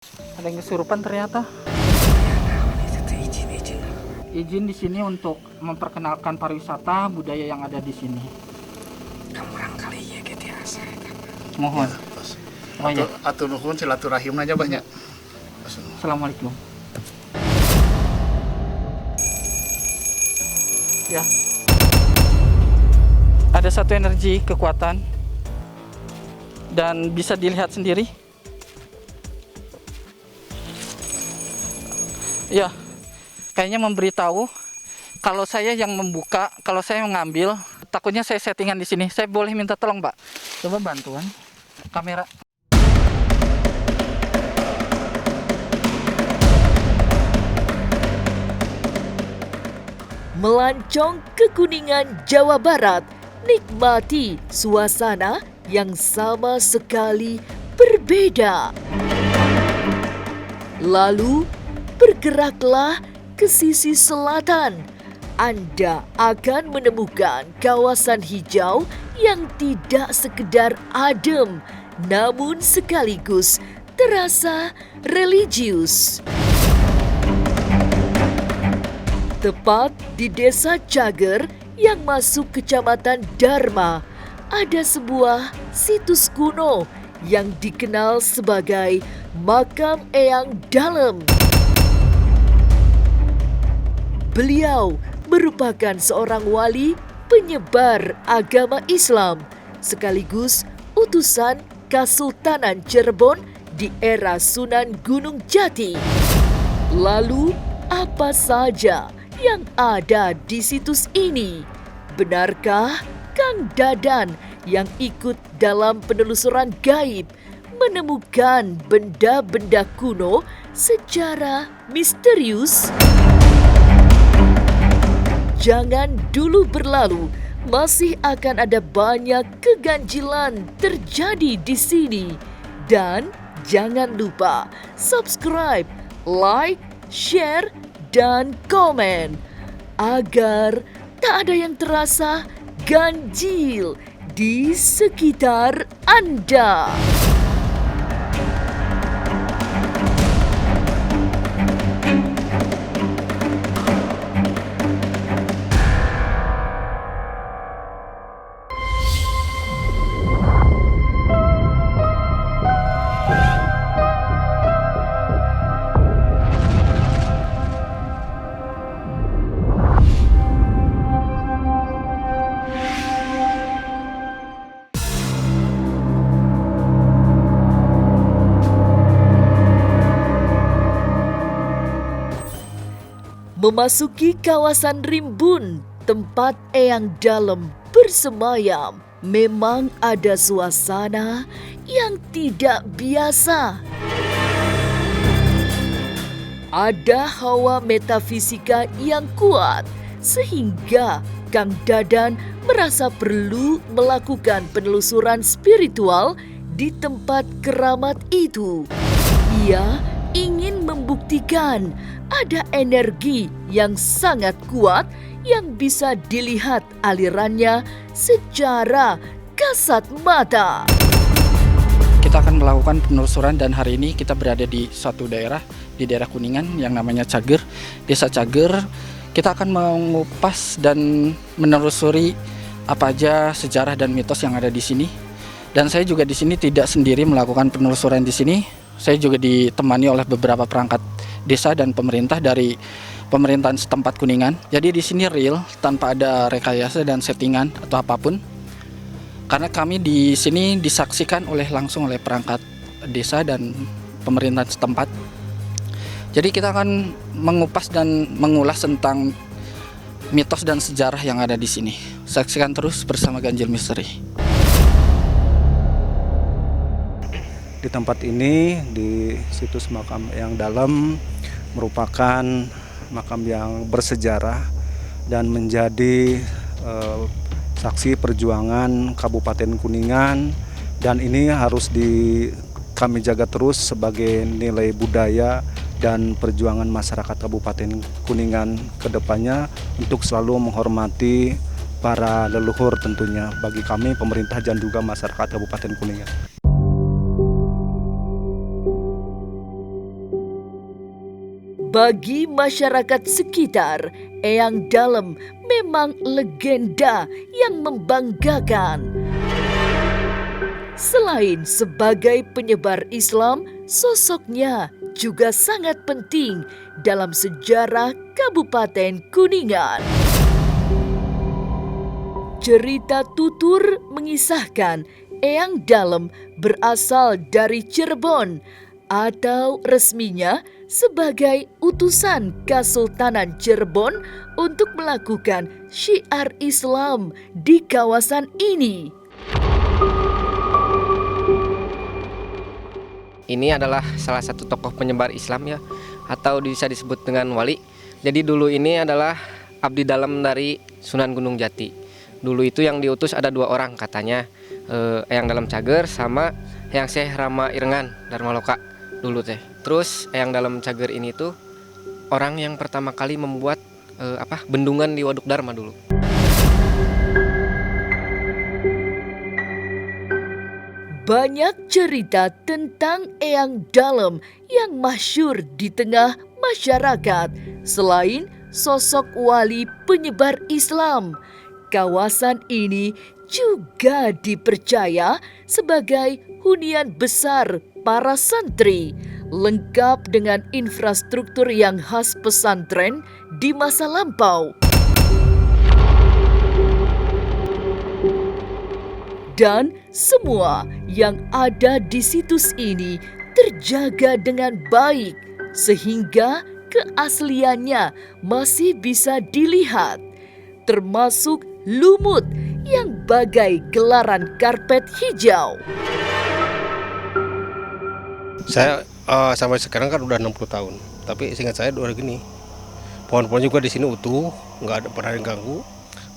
Ada yang kesurupan ternyata. Izin di sini untuk memperkenalkan pariwisata budaya yang ada di sini. Kamurang kali ya gitu ya saya. Mohon. Oh ya. Atur nuhun silaturahim aja banyak. Assalamualaikum. Ya. Ada satu energi kekuatan dan bisa dilihat sendiri. Ya, kayaknya memberitahu kalau saya yang membuka, kalau saya mengambil, takutnya saya settingan di sini. Saya boleh minta tolong, Pak? Coba bantuan kamera. Melancong ke Kuningan, Jawa Barat, nikmati suasana yang sama sekali berbeda. Lalu, bergeraklah ke sisi selatan. Anda akan menemukan kawasan hijau yang tidak sekedar adem, namun sekaligus terasa religius. Tepat di Desa Cager yang masuk Kecamatan Dharma, ada sebuah situs kuno yang dikenal sebagai Makam Eyang Dalem. Beliau merupakan seorang wali penyebar agama Islam, sekaligus utusan Kesultanan Cirebon di era Sunan Gunung Jati. Lalu, apa saja yang ada di situs ini? Benarkah Kang Dadan yang ikut dalam penelusuran gaib menemukan benda-benda kuno secara misterius? Jangan dulu berlalu, masih akan ada banyak keganjilan terjadi di sini. Dan jangan lupa subscribe, like, share, dan komen agar tak ada yang terasa ganjil di sekitar Anda. Memasuki kawasan Rimbun, tempat Eyang Dalem bersemayam, memang ada suasana yang tidak biasa. Ada hawa metafisika yang kuat, sehingga Kang Dadan merasa perlu melakukan penelusuran spiritual di tempat keramat itu. Ia ingin membuktikan ada energi yang sangat kuat yang bisa dilihat alirannya secara kasat mata. Kita akan melakukan penelusuran dan hari ini kita berada di suatu daerah, di daerah Kuningan yang namanya Cager, Desa Cager. Kita akan mengupas dan menelusuri apa aja sejarah dan mitos yang ada di sini. Dan saya juga di sini tidak sendiri melakukan penelusuran di sini. Saya juga ditemani oleh beberapa perangkat desa dan pemerintah dari pemerintahan setempat Kuningan. Jadi di sini real, tanpa ada rekayasa dan settingan atau apapun. Karena kami di sini disaksikan langsung oleh perangkat desa dan pemerintahan setempat. Jadi kita akan mengupas dan mengulas tentang mitos dan sejarah yang ada di sini. Saksikan terus bersama Ganjil Misteri. Di tempat ini, di situs Makam Eyang Dalem, merupakan makam yang bersejarah dan menjadi saksi perjuangan Kabupaten Kuningan, dan ini harus kami jaga terus sebagai nilai budaya dan perjuangan masyarakat Kabupaten Kuningan ke depannya untuk selalu menghormati para leluhur tentunya bagi kami pemerintah dan juga masyarakat Kabupaten Kuningan. Bagi masyarakat sekitar, Eyang Dalem memang legenda yang membanggakan. Selain sebagai penyebar Islam, sosoknya juga sangat penting dalam sejarah Kabupaten Kuningan. Cerita tutur mengisahkan Eyang Dalem berasal dari Cirebon atau resminya sebagai utusan Kesultanan Cirebon untuk melakukan syiar Islam di kawasan ini. Ini adalah salah satu tokoh penyebar Islam ya, atau bisa disebut dengan wali. Jadi dulu ini adalah abdi dalam dari Sunan Gunung Jati. Dulu itu yang diutus ada 2 orang katanya, Eyang Dalem Cager sama Eyang Syekh Rama Irengan Dharmaloka dulu teh. Terus Eyang Dalem Cager ini tuh orang yang pertama kali membuat bendungan di Waduk Dharma dulu. Banyak cerita tentang Eyang Dalem yang masyhur di tengah masyarakat. Selain sosok wali penyebar Islam, kawasan ini juga dipercaya sebagai hunian besar para santri, lengkap dengan infrastruktur yang khas pesantren di masa lampau. Dan semua yang ada di situs ini terjaga dengan baik, sehingga keasliannya masih bisa dilihat, termasuk lumut yang bagai gelaran karpet hijau. Saya sampai sekarang kan udah 60 tahun, tapi seingat saya udah gini. Pohon-pohon juga di sini utuh, nggak ada pernah yang ganggu.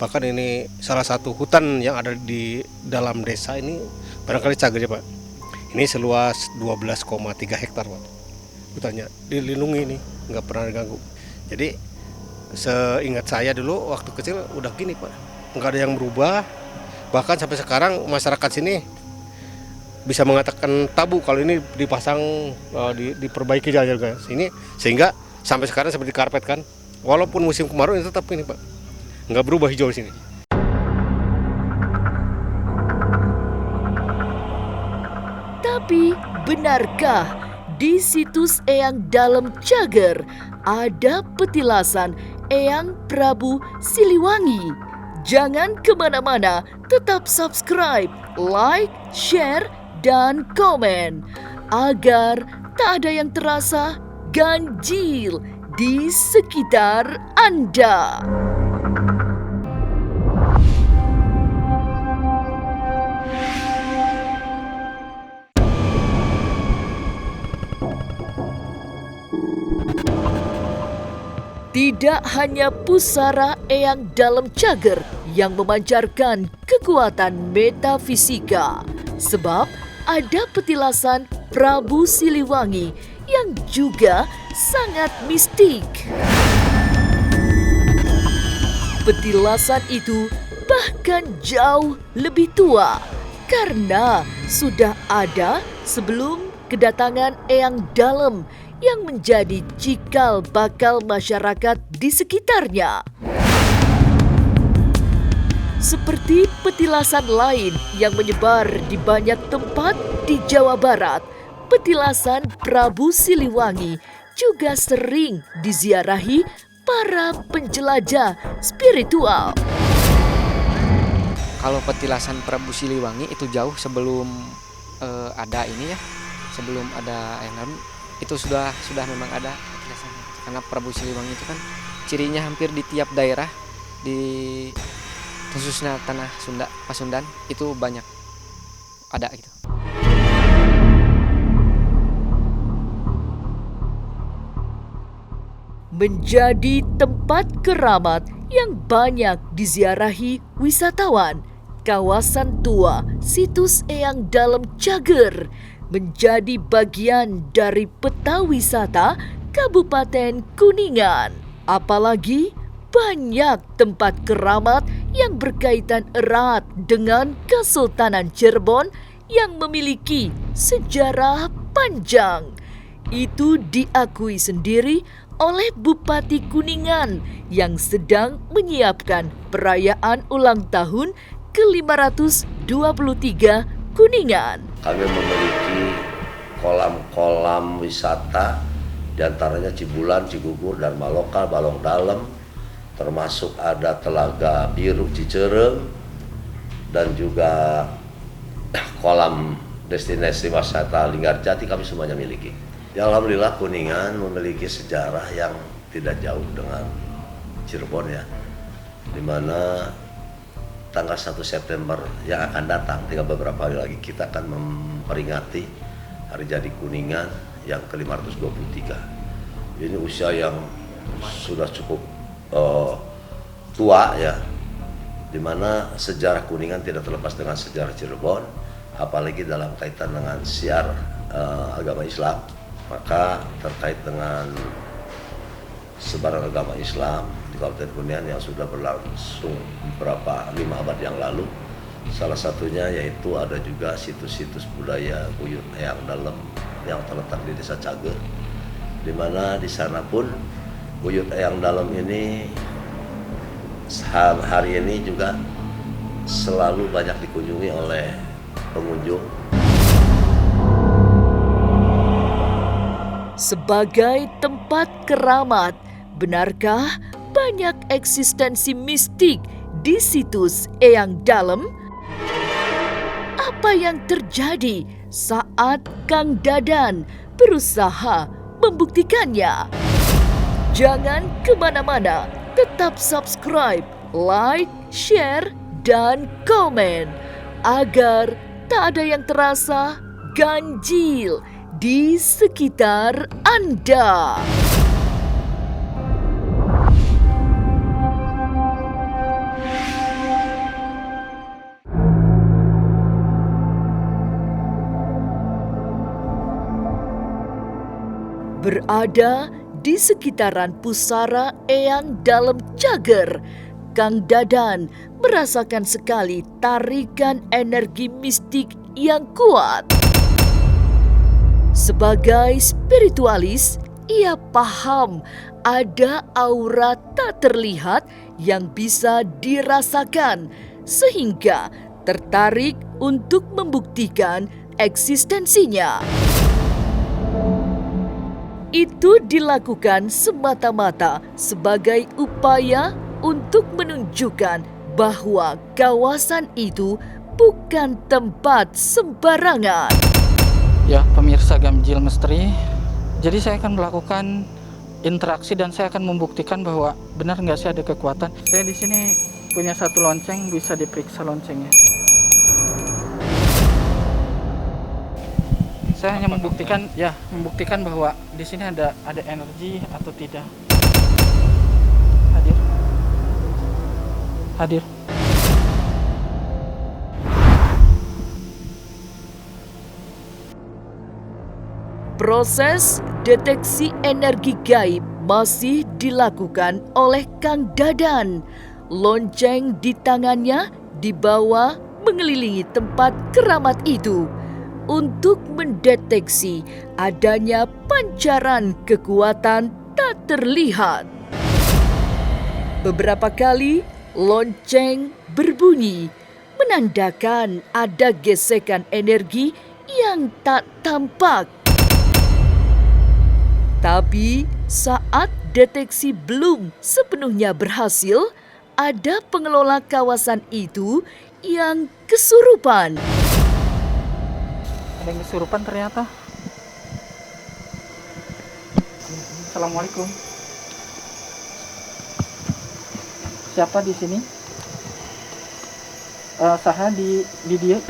Bahkan ini salah satu hutan yang ada di dalam desa ini, barangkali Cager ya Pak. Ini seluas 12,3 hektar Pak. Hutannya dilindungi ini, nggak pernah diganggu. Jadi seingat saya dulu waktu kecil udah gini Pak, nggak ada yang berubah. Bahkan sampai sekarang masyarakat sini bisa mengatakan tabu kalau ini dipasang, diperbaiki jalan sini, sehingga sampai sekarang seperti karpet kan. Walaupun musim kemarau ini tetap ini Pak, nggak berubah hijau di sini. Tapi benarkah di situs Eyang Dalem Cager ada petilasan Eyang Prabu Siliwangi? Jangan kemana-mana, tetap subscribe, like, share, dan komen agar tak ada yang terasa ganjil di sekitar Anda. Tidak hanya pusara Eyang Dalem Cager yang memancarkan kekuatan metafisika, sebab ada petilasan Prabu Siliwangi yang juga sangat mistik. Petilasan itu bahkan jauh lebih tua karena sudah ada sebelum kedatangan Eyang Dalem yang menjadi cikal bakal masyarakat di sekitarnya. Seperti petilasan lain yang menyebar di banyak tempat di Jawa Barat, petilasan Prabu Siliwangi juga sering diziarahi para penjelajah spiritual. Kalau petilasan Prabu Siliwangi itu jauh sebelum ada ini ya, sebelum ada Eyang Dalem. Itu sudah memang ada petilasannya. Karena Prabu Siliwangi itu kan cirinya hampir di tiap daerah, di khususnya tanah Sunda, Pasundan itu banyak ada gitu. Menjadi tempat keramat yang banyak diziarahi wisatawan, kawasan tua situs Eyang Dalem Cager menjadi bagian dari peta wisata Kabupaten Kuningan. Apalagi banyak tempat keramat yang berkaitan erat dengan Kesultanan Cirebon yang memiliki sejarah panjang. Itu diakui sendiri oleh Bupati Kuningan yang sedang menyiapkan perayaan ulang tahun ke-523 Kuningan. Kami memiliki kolam-kolam wisata, diantaranya Cibulan, Cigugur, dan Maloka, Balong Dalem, termasuk ada Telaga Biru Cicerem, dan juga kolam destinasi wisata Linggarjati kami semuanya miliki. Ya, alhamdulillah Kuningan memiliki sejarah yang tidak jauh dengan Cirebon ya, dimana tanggal 1 September yang akan datang, tinggal beberapa hari lagi kita akan memperingati hari jadi Kuningan yang ke-523. Ini usia yang sudah cukup tua ya, dimana sejarah Kuningan tidak terlepas dengan sejarah Cirebon, apalagi dalam kaitan dengan syiar agama Islam. Maka terkait dengan sebaran agama Islam di Kabupaten Kuningan yang sudah berlangsung beberapa 5 abad yang lalu, salah satunya yaitu ada juga situs-situs budaya Buyut Eyang Dalem yang terletak di Desa Cager, di mana di sana pun Buyut Eyang Dalem ini hari ini juga selalu banyak dikunjungi oleh pengunjung. Sebagai tempat keramat, benarkah banyak eksistensi mistik di situs Eyang Dalem? Apa yang terjadi saat Kang Dadan berusaha membuktikannya? Jangan kemana-mana, tetap subscribe, like, share, dan komen agar tak ada yang terasa ganjil di sekitar Anda. Berada di sekitaran pusara Eyang Dalem Cager, Kang Dadan merasakan sekali tarikan energi mistik yang kuat. Sebagai spiritualis, ia paham ada aura tak terlihat yang bisa dirasakan, sehingga tertarik untuk membuktikan eksistensinya. Itu dilakukan semata-mata sebagai upaya untuk menunjukkan bahwa kawasan itu bukan tempat sembarangan. Ya, pemirsa Ganjil Misteri, jadi saya akan melakukan interaksi dan saya akan membuktikan bahwa benar nggak sih ada kekuatan. Saya di sini punya satu lonceng, bisa diperiksa loncengnya. Saya hanya membuktikan bahwa di sini ada energi atau tidak. Hadir. Proses deteksi energi gaib masih dilakukan oleh Kang Dadan. Lonceng di tangannya dibawa mengelilingi tempat keramat itu untuk mendeteksi adanya pancaran kekuatan tak terlihat. Beberapa kali lonceng berbunyi, menandakan ada gesekan energi yang tak tampak. Tapi saat deteksi belum sepenuhnya berhasil, ada pengelola kawasan itu yang kesurupan. Ada yang kesurupan ternyata. Assalamualaikum. Siapa di sini? Saha di dia?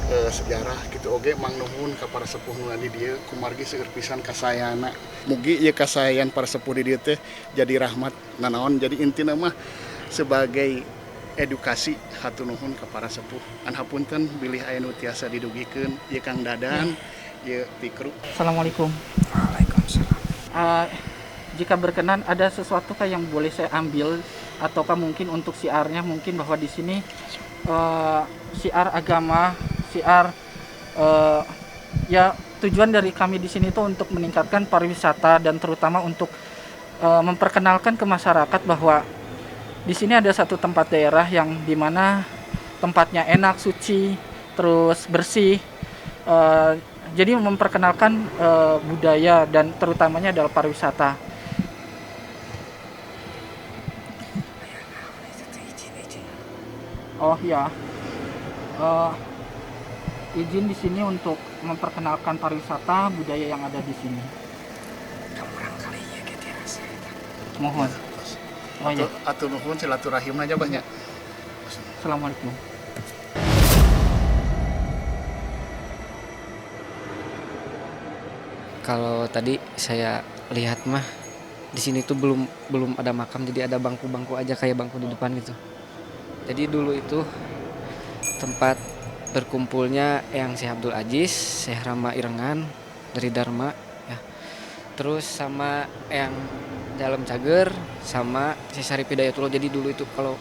Sejarah gitu oge mang nuhun ka para sepuh nu di dieu kumargi seueur pisan kasayana. Mugi ieu kasayan para sepuh di dieu teh jadi rahmat nanaon, jadi intina mah sebagai edukasi hatur nuhun ka para sepuh. An hapunten bilih aya nu tiasa didugikeun ieu Kang Dadan, ieu Tikru. Assalamualaikum. Waalaikumsalam. Jika berkenan ada sesuatu yang boleh saya ambil ataukah mungkin untuk siarnya, mungkin bahwa di sini siar agama, siar ya tujuan dari kami di sini itu untuk meningkatkan pariwisata dan terutama untuk memperkenalkan ke masyarakat bahwa di sini ada satu tempat daerah yang dimana tempatnya enak, suci, terus bersih. Jadi memperkenalkan budaya dan terutamanya adalah pariwisata. Oh ya, izin di sini untuk memperkenalkan pariwisata budaya yang ada di sini. Mohon. Oh ya. Atur nuhun silaturahim aja banyak. Assalamualaikum. Kalau tadi saya lihat mah di sini tuh belum ada makam, jadi ada bangku-bangku aja kayak bangku di depan gitu. Jadi dulu itu tempat berkumpulnya Eyang Syekh Abdul Aziz, Syekh Rama Irengan dari Dharma ya. Terus sama Eyang Dalem Cager sama Syekh Syarif Hidayatullah. Jadi dulu itu kalau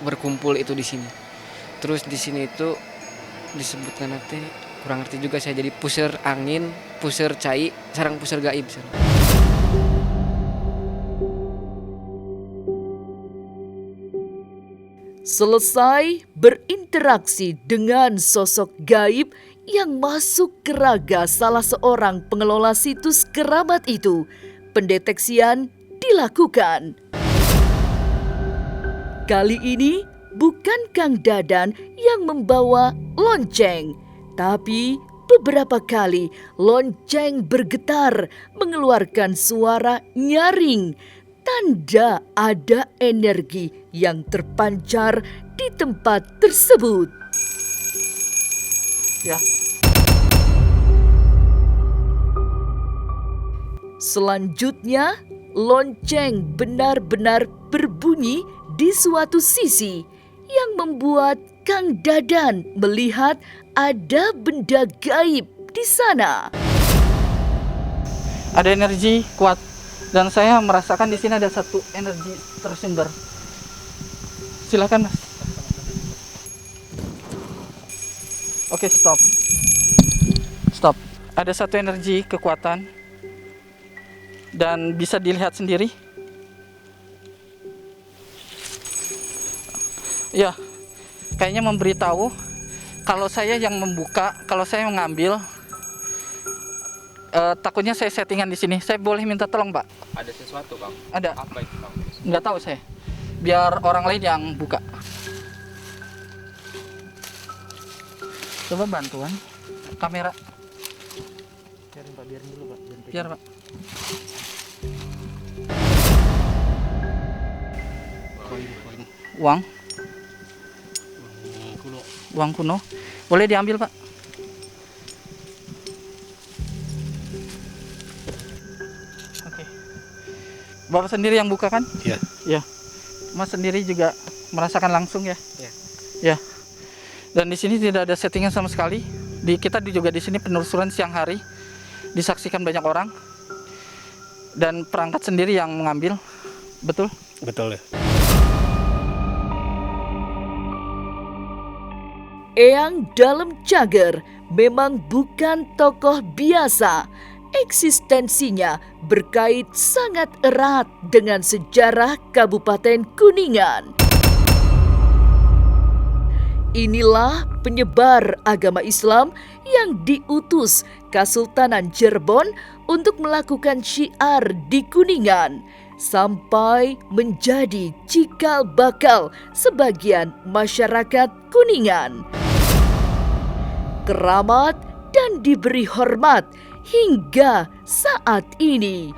berkumpul itu di sini. Terus di sini itu disebutkan nanti kurang ngerti juga saya, jadi puseur angin, puseur cai, sarang puseur gaib. Selesai berinteraksi dengan sosok gaib yang masuk ke raga salah seorang pengelola situs keramat itu, pendeteksian dilakukan. Kali ini bukan Kang Dadan yang membawa lonceng, tapi beberapa kali lonceng bergetar mengeluarkan suara nyaring, tanda ada energi yang terpancar di tempat tersebut. Ya. Selanjutnya, lonceng benar-benar berbunyi di suatu sisi yang membuat Kang Dadan melihat ada benda gaib di sana. Ada energi kuat dan saya merasakan di sini ada satu energi tersumber. Silakan, Mas. Oke, stop. Stop. Ada satu energi kekuatan dan bisa dilihat sendiri. Ya, kayaknya memberitahu kalau saya yang membuka, kalau saya mengambil, takutnya saya settingan di sini. Saya boleh minta tolong, Pak? Ada sesuatu, Bang. Ada. Apa itu, Bang? Nggak tahu saya. Biar orang lain yang buka. Coba bantuan kamera. Biarin Pak, biarin dulu Pak. Biar, Pak. Uang. Uang kuno. Boleh diambil, Pak? Oke. Bapak sendiri yang buka kan? Iya. Ya. Mas sendiri juga merasakan langsung ya? Iya. Ya. Dan di sini tidak ada settingan sama sekali. Kita juga di sini penelusuran siang hari, disaksikan banyak orang, dan perangkat sendiri yang mengambil, betul? Betul ya. Eyang Dalem Cager memang bukan tokoh biasa. Eksistensinya berkait sangat erat dengan sejarah Kabupaten Kuningan. Inilah penyebar agama Islam yang diutus Kesultanan Cirebon untuk melakukan syiar di Kuningan, sampai menjadi cikal bakal sebagian masyarakat Kuningan. Keramat dan diberi hormat hingga saat ini.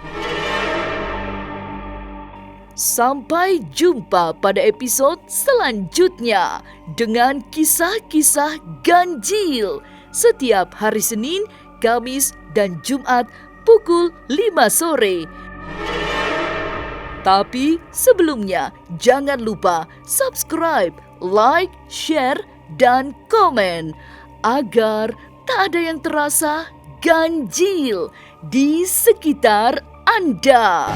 Sampai jumpa pada episode selanjutnya dengan kisah-kisah ganjil setiap hari Senin, Kamis, dan Jumat pukul 5 sore. Tapi sebelumnya jangan lupa subscribe, like, share, dan komen agar tak ada yang terasa ganjil di sekitar Anda.